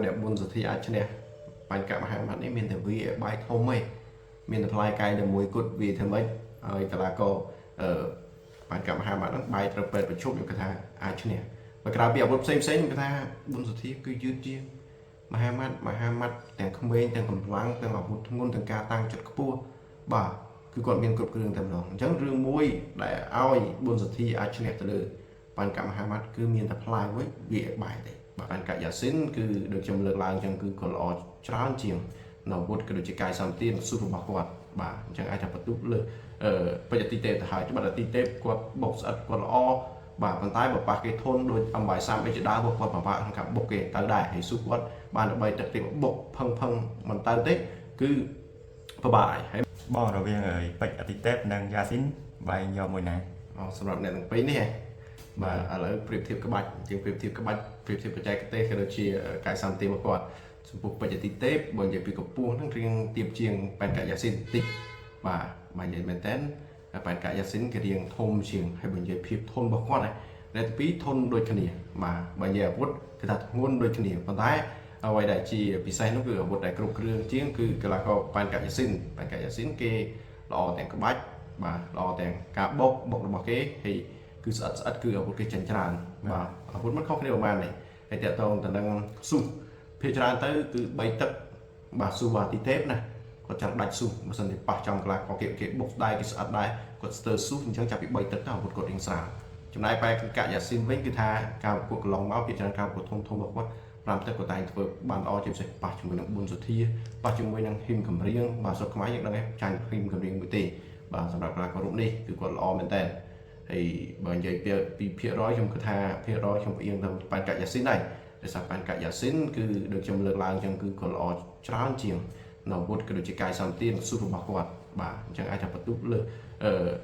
អ្នកបុណ្យសទ្ធាអាចឈ្នះបញ្កមហាម៉ាត់នេះមានតែវាបាយធំឯងមានតែផ្លែកាយតែមួយគត់វាធ្វើម៉េចហើយកលាករបញ្កមហាម៉ាត់ហ្នឹងបាយត្រូវពេទ្យប្រជុំខ្ញុំគិតថាអាចឈ្នះបើក្រៅពីអាវុធផ្សេងខ្ញុំគិតថាបុណ្យសទ្ធាគឺយឺតជាងមហាម៉ាត់ទាំងក្មេងទាំងកម្លាំងទាំងអាវុធធ្ងន់ទាំងការតាំងចិត្តខ្ពស់បាទគឺគាត់មានគ្រប់គ្រឿងតែម្ដងអញ្ចឹងរឿងមួយដែលឲ្យបុណ្យសទ្ធាអាចឈ្នះទៅលើបញ្កមហាម៉ាត់គឺមានតែផ្លែមួយវាបាយទេបាទបញ្កយ៉ាស៊ីនគឺដូចខ្ញុំលើកឡើងអញ្ចឹងគឺគាត់ល្អច្រើនជាងនៅអាវុធក៏ដូចជាកាយសម្បទានស៊ូរបស់គាត់បាទអញ្ចឹងអាចថាបន្ទុកលើបច្ចុប្បន្នទីទេពទៅហើយច្បាប់ទីទេពគាត់បុកស្អិតគាត់ល្អបាទប៉ុន្តែបើប៉ះគេធន់ដូចអំបាយសាមអីជាដើមគាត់ពិបាកក្នុងការបុកគេទៅដែរហើយស៊ូគាត់បានដើម្បីទឹកទេបុកផឹងមិនទៅទេគឺពិបាកហើយបងរវាងបច្ចុប្បន្នទីទេពនិងយ៉ាស៊ីនបាយយកមួយណាសម្រាប់អ្នកទាំងពីរនេះបាទឥឡូវប្រៀបធៀបក្បាច់ជាងប្រៀបធៀបក្បាច់ប្រៀបធៀបបច្ចេកទេសក៏ដូចជាកាយសម្បទានរបស់គាត់ចំពោះបច្ចុប្បន្នទីទេពបើនិយាយពីកម្ពស់ហ្នឹងរៀងទៀបជាងបញ្កយ៉ាស៊ីនតិចបាទនិយាយមែនតើបញ្កយ៉ាស៊ីនគេរៀងធំជាងហើយបើនិយាយភាពធន់របស់គាត់អ្នកទីពីរធន់ដូចគ្នាបាទបើនិយាយអាវុធគេថាធ្ងន់ដូចគ្នាប៉ុន្តែអ្វីដែលជាពិសេសនោះគឺអាវុធដែលគ្រប់គ្រឿងជាងគឺកីឡាករបញ្កយ៉ាស៊ីនគេល្អទាំងក្បាច់បាទល្អទាំងការបុករបស់គេហើយគឺស្អិតគឺអាវុធគេចាញ់ច្រើនបាទអាវុធមិនខុសគ្នាប្រហែលនេះហើយតកតងទៅនឹងស៊ូភាគច្រើនទៅគឺ3ទឹកបាទស៊ូបាទទីទេពណាគាត់ចង់ដាច់ស៊ូបើមិនទេប៉ះចំកន្លះគេបុកដៃគេស្អិតដែរគាត់ស្ទើស៊ូអញ្ចឹងចាប់ពី3ទឹកទៅអាវុធគាត់រៀងស្រាលចំណែកបែបកាយ៉ាស៊ីនវិញគឺថាការប្រកួតកន្លងមកភាគច្រើនការប្រកួតធំរបស់គាត់5ទឹកគាត់តែងធ្វើបានល្អជាពិសេសប៉ះជាមួយនឹងបុណ្យសទ្ធាប៉ះជាមួយនឹងហ៊ីមកំរៀងបាទសុខខ្មែរយើងដឹងហើយចាញ់ហ៊ីមកំរៀងមួយទេបាទសម្រាប់កីឡាកររូបនេះគឺគាត់ល្អមែនតើហើយបើនិយាយពីភាគរយខ្ញុំគិតថាភាគរយខ្ញុំផ្អៀងទៅបញ្កយ៉ាស៊ីនដែរដោយសារបញ្កយ៉ាស៊ីនគឺដូចខ្ញុំលើកឡើងអញ្ចឹងគឺគាត់ល្អច្រើនជាងនៅអាវុធក៏ដូចជាកាយសម្បទានស៊ូរបស់គាត់បាទអញ្ចឹងអាចថាបន្ទុកលើ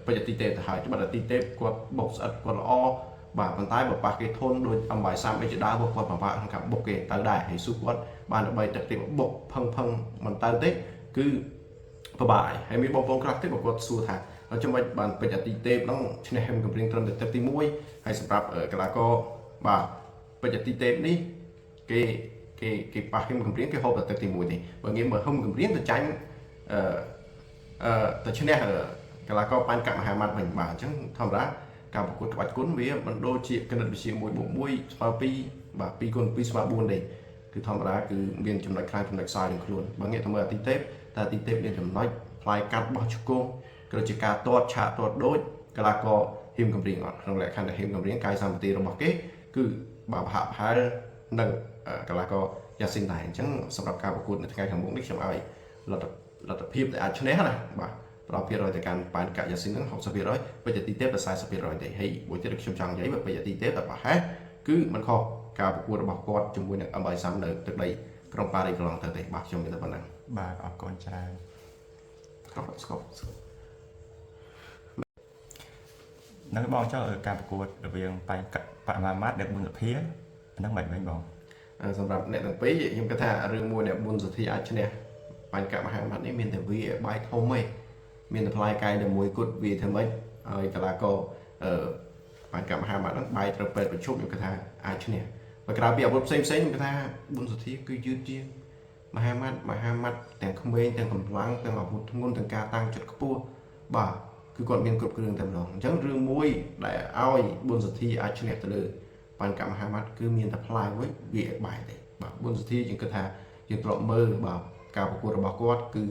បច្ចុប្បន្នទីទេពទៅហើយច្បាប់ទីទេពគាត់បុកស្អិតគាត់ល្អបាទប៉ុន្តែបើប៉ះគេធន់ដូចអំបាយសាមអីជាដើមគាត់ពិបាកក្នុងការបុកគេទៅដែរហើយស៊ូគាត់បានដើម្បីទឹកទេបុកផឹងមិនទៅទេគឺពិបាកហើយមានបងប្អូនខ្លះទៀតគាត់សួរថាចំណុចបានបច្ចុប្បន្នទីទេពហ្នឹងឈ្នះហ៊ឹមកំព្រៀងត្រឹមតែទឹកទី1ហើយសម្រាប់កីឡាករបាទបច្ចុប្បន្នទីទេពនេះគេប៉ះហ៊ឹមកំព្រៀងគេហូបតែទឹកទី1ទេបើងាយមើលហ៊ឹមកំព្រៀងទៅចាញ់ទៅឈ្នះកីឡាករបញ្កមហាម៉ាត់វិញបាទអញ្ចឹងធម្មតាការប្រកួតក្បាច់គុណវាមិនដូចជាគណិតវិទ្យា1+1ស្មើ2បាទ2 × 2ស្មើ4ទេគឺធម្មតាគឺមានចំណុចខ្លាំងចំណុចខ្សោយនឹងខ្លួនបើងាកទៅមើលអាទីទេពតែអាទីទេពមានចំណុចផ្លាយកាត់បោះឆ្កងក៏ជាការទាត់ឆាកទាត់ដូចកីឡាករហ៊ីមកំរៀងអត់ក្នុងលក្ខខណ្ឌដែលហ៊ីមកំរៀងកាយសម្បទារបស់គេគឺបាទប្រហាក់ប្រហែលនឹងកីឡាករយ៉ាស៊ីនដែរអញ្ចឹងសម្រាប់ការប្រកួតនៅថ្ងៃខាងមុខនេះខ្ញុំឲ្យលទ្ធភាពដែលអាចឈ្នះណាបាទប្រហែល% ទៅកាន់បញ្កយ៉ាស៊ីនហ្នឹង60%បច្ចុប្បន្នទីទេពតែ40%ទេហើយមួយទៀតខ្ញុំចង់និយាយបើបច្ចុប្បន្នទីទេពតែប្រហែលគឺមិនខុសការប្រកួតរបស់គាត់ជាមួយនឹងអំបៃសាំនៅទឹកដីក្រុងប៉ារីសកន្លងទៅទេបាទខ្ញុំមានតែប៉ុណ្ណឹងបាទអរគុណច្រើនស្គប់នឹងបងចោលការប្រកួតរវាងបញ្កបមាម៉ាត់និងបុណ្យសទ្ធាហ្នឹងមិនវិញបងសម្រាប់អ្នកទាំងពីរខ្ញុំគិតថារឿងមួយអ្នកបុណ្យសទ្ធាអាចឈ្នះបញ្កមហាម៉ាត់នេះមានតែវាបាយធំឯងមានតែផ្លែកាយតែមួយគត់វាធ្វើម៉េចហើយកីឡាករបញ្កមហាម៉ាត់ហ្នឹងបាយត្រូវពេទ្យប្រជុំខ្ញុំគិតថាអាចឈ្នះបើក្រៅពីអាវុធផ្សេងខ្ញុំគិតថាបុណ្យសទ្ធាគឺយឺតជាងមហាម៉ាត់ទាំងក្មេងទាំងកម្លាំងទាំងអាវុធធ្ងន់ទាំងការតាំងចិត្តខ្ពស់បាទគឺគាត់មានគ្រប់គ្រឿងតែម្ដងអញ្ចឹងរឿងមួយដែលឲ្យបុណ្យសទ្ធាអាចឈ្នះទៅលើបញ្កមហាម៉ាត់គឺមានតែផ្លែមួយវាបាយទេបាទបុណ្យសទ្ធាយើងគិតថាយើងធ្លាប់មើលបាទការប្រកួតរបស់គាត់គឺ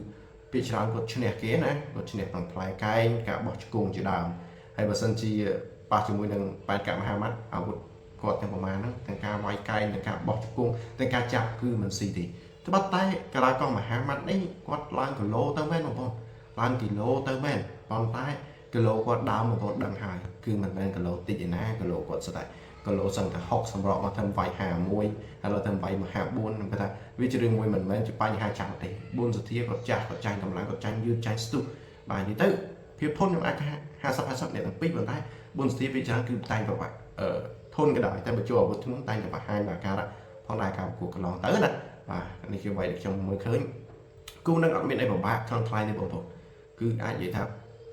ពីច្រើនគាត់ឈ្នះគេណាគាត់ឈ្នះក្នុងផ្លែកែងការបោះឆ្កងជាដើមហើយបើសិនជាប៉ះជាមួយនឹងបញ្កមហាម៉ាត់អាវុធគាត់ទាំងប្រមាណហ្នឹងទាំងការវាយកែងទាំងការបោះឆ្កងទាំងការចាប់គឺមិនស៊ីទេត្បិតតែកីឡាករមហាម៉ាត់នេះគាត់ឡើងគីឡូទៅមែនបងប្អូនឡើងគីឡូទៅមែនប៉ុន្តែគីឡូគាត់ដើមបងប្អូនដឹងហើយគឺមិនមែនគីឡូតិចឯណាគីឡូគាត់ស្ទើរគីឡូសឹងតែ60សម្រាប់មកធ្វើវាយ51ហើយដល់ទៅវាយ54ខ្ញុំគិតថាវាជារឿងមួយមិនមែនជាបញ្ហាចាំទេបុណ្យសទ្ធាគាត់ចាស់គាត់ចាញ់កម្លាំងគាត់ចាញ់យឺតចាញ់ស្ទុះបាទនិយាយទៅភាពធន់ខ្ញុំអាច50-50អ្នកទាំងពីរប៉ុន្តែបុណ្យសទ្ធាវាច្រើនគឺតែងប្រវត្តិធន់ក៏ដោយតែបើចូលអាវុធធ្ងន់តែងតែបង្ហាញអាការៈផងដែរការប្រកួតកន្លងទៅណាបាទនេះគឺអ្វីដែលខ្ញុំមើលឃើញគូនឹងអត់មានអីពិបាកក្នុងថ្លៃទេបងប្អូនគឺអាចនិយាយថា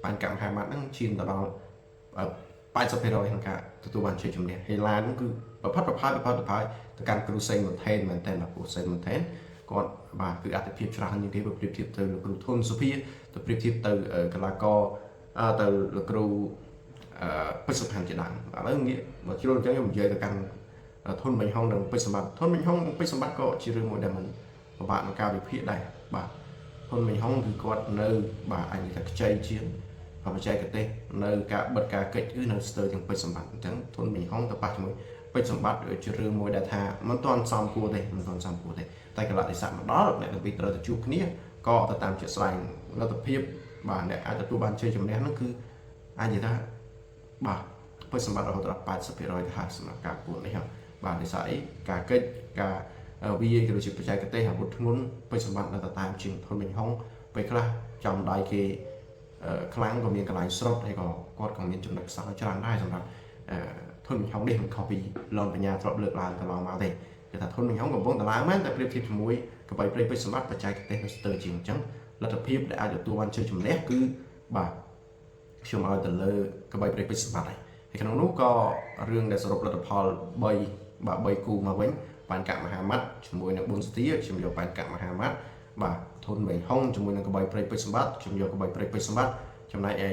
បញ្កមហាម៉ាត់ហ្នឹងឈានទៅដល់80% ក្នុងការទទួលបានជ័យជំនះហើយឡានហ្នឹងគឺប្រផាត់ទៅ កាន់គ្រូសេងមិនថេនមែនតើគ្រូសេងមិនថេនគាត់បាទគឺអត្ថភាពច្រើនជាងគេបើប្រៀបធៀបទៅលោកគ្រូធុនសុភាទៅប្រៀបធៀបទៅកីឡាករទៅលោកគ្រូពេជ្រសុផាន់ជាដើមឥឡូវងាកមកជ្រុលអញ្ចឹងខ្ញុំនិយាយទៅកាន់ធុនបាញ់ហុងនិងពេជ្រសម្បត្តិធុនបាញ់ហុងនិងពេជ្រសម្បត្តិក៏ជារឿងមួយដែលមិនពិបាកក្នុងការវិភាគដែរបាទធុនបាញ់ហុងគឺគាត់នៅបាទអាចនិយាយថាខ្ចីជាងបច្ចេកទេសនៅការបិទការកិច្ចគឺនៅស្ទើរទាំងពេជ្រសម្បត្តិអញ្ចឹងធុនបាញ់ហុងទៅប៉ះជាមួយពេជ្រសម្បត្តិជារឿងមួយដែលថាមិនទាន់សមគួរទេមិនទាន់សមគួរទេតែកលៈទេសៈមកដល់អ្នកទាំងពីរត្រូវតែជួបគ្នាក៏ទៅតាមជាក់ស្ដែងលទ្ធភាពបាទអ្នកអាចទទួលបានជ័យជំនះនោះគឺអាចនិយាយថាបាទពេជ្រសម្បត្តិរហូតដល់ 80% ទៅហើយសម្រាប់ការប្រកួតនេះបាទដោយសារអីការកិច្ចការវាយក៏ដូចជាបច្ចេកទេសអាវុធធ្ងន់ពេជ្រសម្បត្តិនៅតែតាមជាងធុនបាញ់ហុងពេលខ្លះចំដៃគេខ្លាំងក៏មានកន្លែងស្រុតហើយក៏គាត់ក៏មានចំណុចខ្សោយច្រើនដែរសម្រាប់ធុនបាញ់ហុងនេះមិនខុសពីលនបញ្ញាធ្លាប់លើកឡើងកន្លងមកទេគេថាធុនបាញ់ហុងកំពុងតែឡើងមែនតែប្រៀបធៀបជាមួយកបៃព្រៃពេជ្រសម្បត្តិបច្ចេកទេសនៅស្ទើរជាងអញ្ចឹងលទ្ធភាពដែលអាចទទួលបានជ័យជំនះគឺបាទខ្ញុំឲ្យទៅលើកបៃព្រៃពេជ្រសម្បត្តិហើយក្នុងនោះក៏រឿងដែលសរុបលទ្ធផល3គូមកវិញបានកមហាម៉ាត់ជាមួយនឹងប៊ុនស្ទាខ្ញុំយកបានកមហាម៉ាត់បាទធុនបាញ់ហុងជាមួយនឹងកបៃព្រៃពេជ្រសម្បត្តិខ្ញុំយកកបៃព្រៃពេជ្រសម្បត្តិចំណែកឯ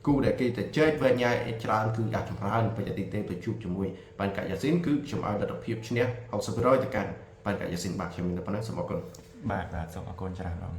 គូដែលគេទៅជែកវែងញ៉ាយច្រើនគឺអាចចម្រើនបច្ចេកទេសទៅជួបជាមួយបានកយ៉ាស៊ីនគឺខ្ញុំឲ្យលទ្ធភាពឈ្នះ 60% ទៅកាន់បានកយ៉ាស៊ីនបាទខ្ញុំមានតែប៉ុណ្ណឹងសូមអរគុណបាទសូមអរគុណច្រើនបង